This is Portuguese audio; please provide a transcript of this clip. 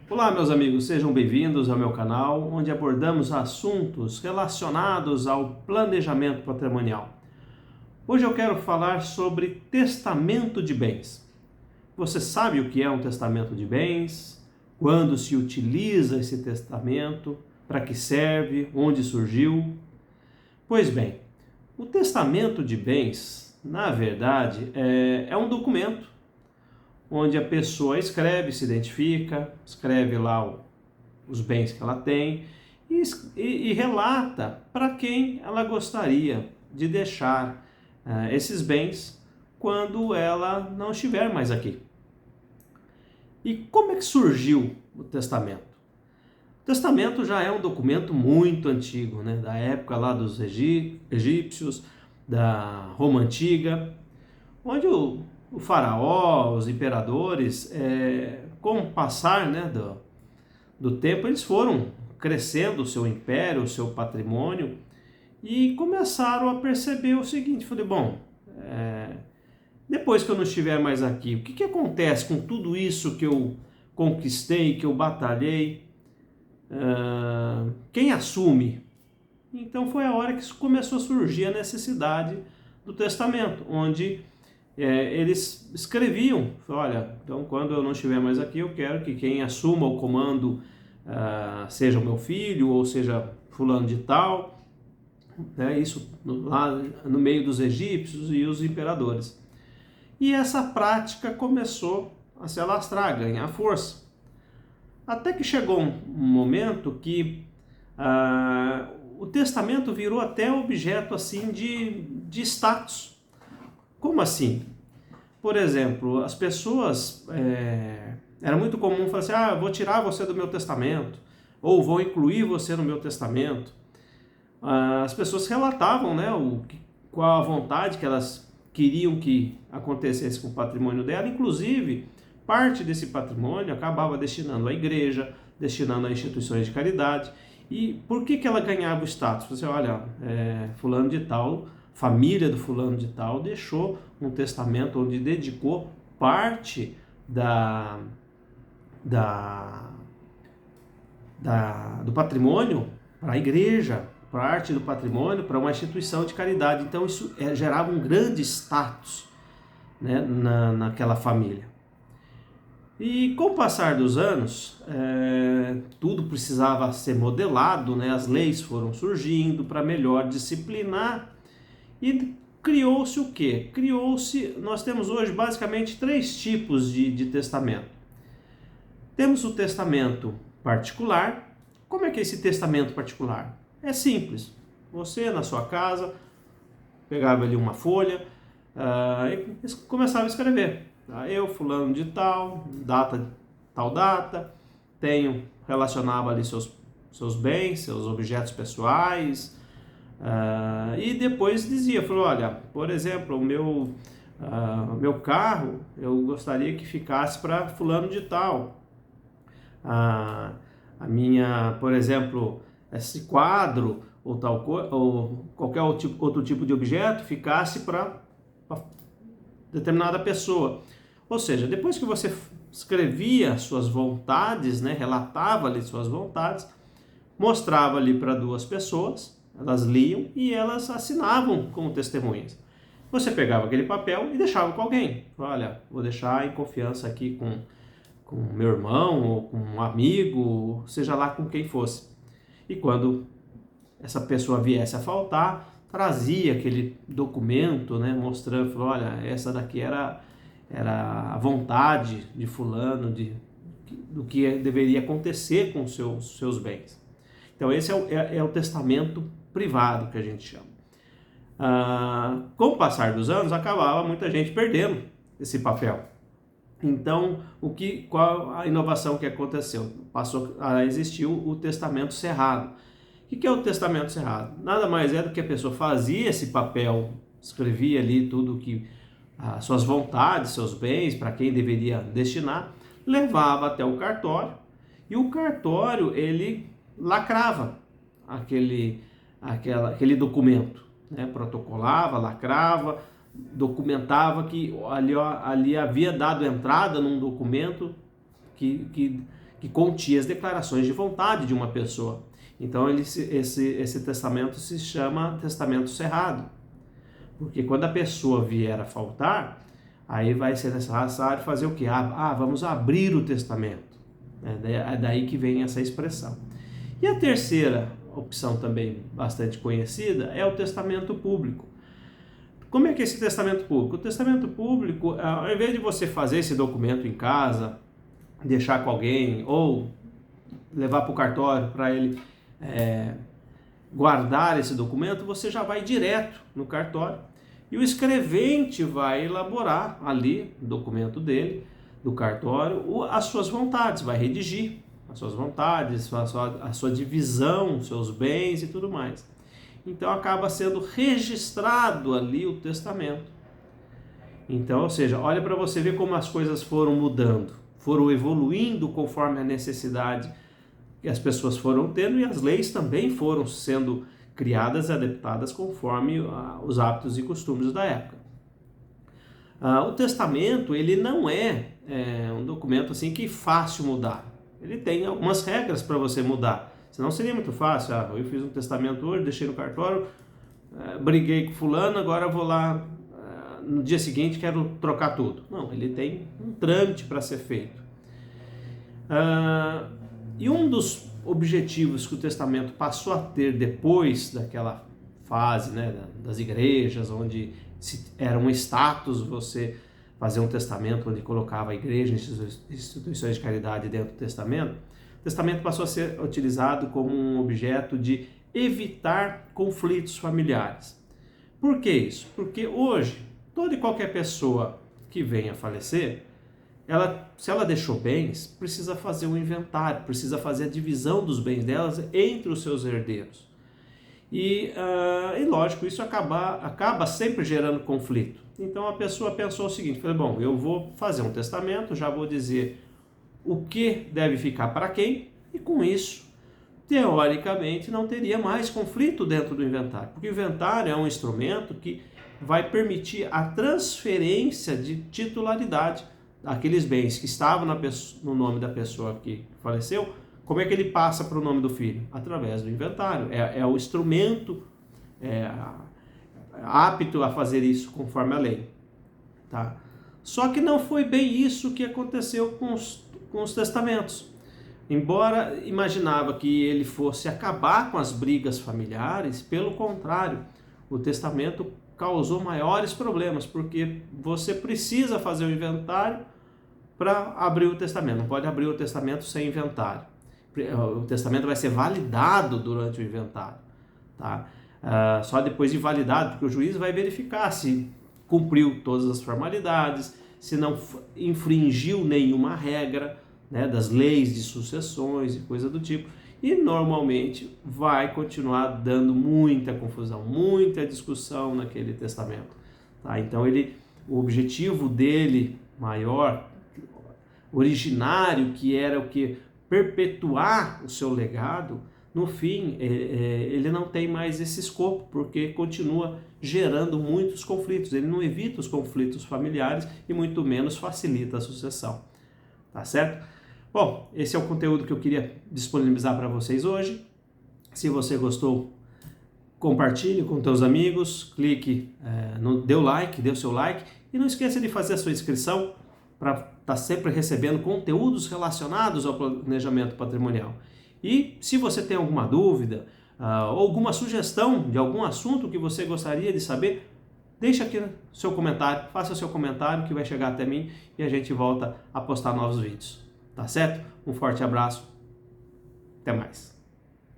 Olá, meus amigos, sejam bem-vindos ao meu canal, onde abordamos assuntos relacionados ao planejamento patrimonial. Hoje eu quero falar sobre testamento de bens. Você sabe o que é um testamento de bens? Quando se utiliza esse testamento? Para que serve? Onde surgiu? Pois bem, o testamento de bens, na verdade, é um documento onde a pessoa escreve, se identifica, escreve lá os bens que ela tem e relata para quem ela gostaria de deixar esses bens quando ela não estiver mais aqui. E como é que surgiu o testamento? O testamento já é um documento muito antigo, né? Da época lá dos egípcios, da Roma Antiga, onde o faraó, os imperadores, com o passar, né, do tempo, eles foram crescendo o seu império, o seu patrimônio, e começaram a perceber o seguinte: falei, bom, depois que eu não estiver mais aqui, o que acontece com tudo isso que eu conquistei, que eu batalhei? Quem assume? Então foi a hora que começou a surgir a necessidade do testamento, onde eles escreviam, olha, então quando eu não estiver mais aqui, eu quero que quem assuma o comando seja o meu filho, ou seja fulano de tal, né, isso lá no meio dos egípcios e os imperadores. E essa prática começou a se alastrar, a ganhar força. Até que chegou um momento que o testamento virou até objeto assim de status. Como assim? Por exemplo, as pessoas, era muito comum falar assim, vou tirar você do meu testamento, ou vou incluir você no meu testamento. As pessoas relatavam, né, qual a vontade que elas queriam que acontecesse com o patrimônio dela, inclusive parte desse patrimônio acabava destinando à igreja, destinando a instituições de caridade. E por que ela ganhava o status? Você olha, fulano de tal, família do fulano de tal, deixou um testamento onde dedicou parte do patrimônio para a igreja, parte do patrimônio para uma instituição de caridade. Então isso gerava um grande status, né, naquela família. E com o passar dos anos, tudo precisava ser modelado, né? As leis foram surgindo para melhor disciplinar e criou-se o quê? Nós temos hoje basicamente 3 tipos de testamento. Temos o testamento particular. Como é que é esse testamento particular? É simples. Você na sua casa pegava ali uma folha e começava a escrever. Eu, fulano de tal, tal data, relacionava ali seus bens, seus objetos pessoais, e depois dizia, falou, olha, por exemplo, o meu carro, eu gostaria que ficasse para fulano de tal. A minha, por exemplo, esse quadro ou ou qualquer outro tipo de objeto ficasse para determinada pessoa. Ou seja, depois que você escrevia suas vontades, né, relatava ali suas vontades, mostrava ali para 2 pessoas, elas liam e elas assinavam como testemunhas. Você pegava aquele papel e deixava com alguém. Olha, vou deixar em confiança aqui com meu irmão ou com um amigo, seja lá com quem fosse. E quando essa pessoa viesse a faltar, trazia aquele documento, né, mostrando, falou, olha, essa daqui era a vontade de fulano, do que deveria acontecer com os seus bens. Então esse é o testamento privado que a gente chama. Com o passar dos anos, acabava muita gente perdendo esse papel. Então, qual a inovação que aconteceu? Passou a existir o testamento cerrado. O que é o testamento cerrado? Nada mais é do que a pessoa fazia esse papel, escrevia ali tudo que suas vontades, seus bens, para quem deveria destinar, levava até o cartório e o cartório ele lacrava aquele documento, né? Protocolava, lacrava, documentava que ali havia dado entrada num documento que que continha as declarações de vontade de uma pessoa. Então esse testamento se chama testamento cerrado, porque quando a pessoa vier a faltar, aí vai ser necessário fazer o quê? Vamos abrir o testamento. É daí que vem essa expressão. E a terceira opção também bastante conhecida é o testamento público. Como é que é esse testamento público? O testamento público, ao invés de você fazer esse documento em casa, deixar com alguém ou levar para o cartório para ele guardar esse documento, você já vai direto no cartório e o escrevente vai elaborar ali o documento dele, do cartório, as suas vontades, vai redigir as suas vontades, a sua divisão, seus bens e tudo mais. Então acaba sendo registrado ali o testamento. Então, ou seja, olha para você ver como as coisas foram mudando, foram evoluindo conforme a necessidade que as pessoas foram tendo, e as leis também foram sendo criadas e adaptadas conforme os hábitos e costumes da época. O testamento, ele não é um documento assim que é fácil mudar. Ele tem algumas regras para você mudar. Senão seria muito fácil. Eu fiz um testamento hoje, deixei no cartório, briguei com fulano, agora vou lá, no dia seguinte quero trocar tudo. Não, ele tem um trâmite para ser feito. E um dos objetivos que o testamento passou a ter depois daquela fase, né, das igrejas, onde era um status você fazer um testamento, onde colocava a igreja, instituições de caridade dentro do testamento, o testamento passou a ser utilizado como um objeto de evitar conflitos familiares. Por que isso? Porque hoje, toda e qualquer pessoa que venha a falecer, se ela deixou bens, precisa fazer um inventário, precisa fazer a divisão dos bens delas entre os seus herdeiros. E lógico, isso acaba sempre gerando conflito. Então a pessoa pensou o seguinte, bom, eu vou fazer um testamento, já vou dizer o que deve ficar para quem, e com isso, teoricamente, não teria mais conflito dentro do inventário, porque o inventário é um instrumento que vai permitir a transferência de titularidade daqueles bens que estavam no nome da pessoa que faleceu. Como é que ele passa para o nome do filho? Através do inventário. É o instrumento apto a fazer isso conforme a lei. Tá? Só que não foi bem isso que aconteceu com os testamentos. Embora imaginava que ele fosse acabar com as brigas familiares, pelo contrário, o testamento causou maiores problemas, porque você precisa fazer o inventário para abrir o testamento. Não pode abrir o testamento sem inventário. O testamento vai ser validado durante o inventário, tá? Só depois de validado, porque o juiz vai verificar se cumpriu todas as formalidades, se não infringiu nenhuma regra, né, das leis de sucessões e coisa do tipo, e normalmente vai continuar dando muita confusão, muita discussão naquele testamento, tá? Então o objetivo dele maior, originário, que era o que? Perpetuar o seu legado, no fim, ele não tem mais esse escopo, porque continua gerando muitos conflitos. Ele não evita os conflitos familiares e muito menos facilita a sucessão. Tá certo? Bom, esse é o conteúdo que eu queria disponibilizar para vocês hoje. Se você gostou, compartilhe com teus amigos, clique, dê o seu like e não esqueça de fazer a sua inscrição para estar sempre recebendo conteúdos relacionados ao planejamento patrimonial. E se você tem alguma dúvida ou alguma sugestão de algum assunto que você gostaria de saber, deixa aqui seu comentário, faça seu comentário que vai chegar até mim e a gente volta a postar novos vídeos. Tá certo? Um forte abraço, até mais.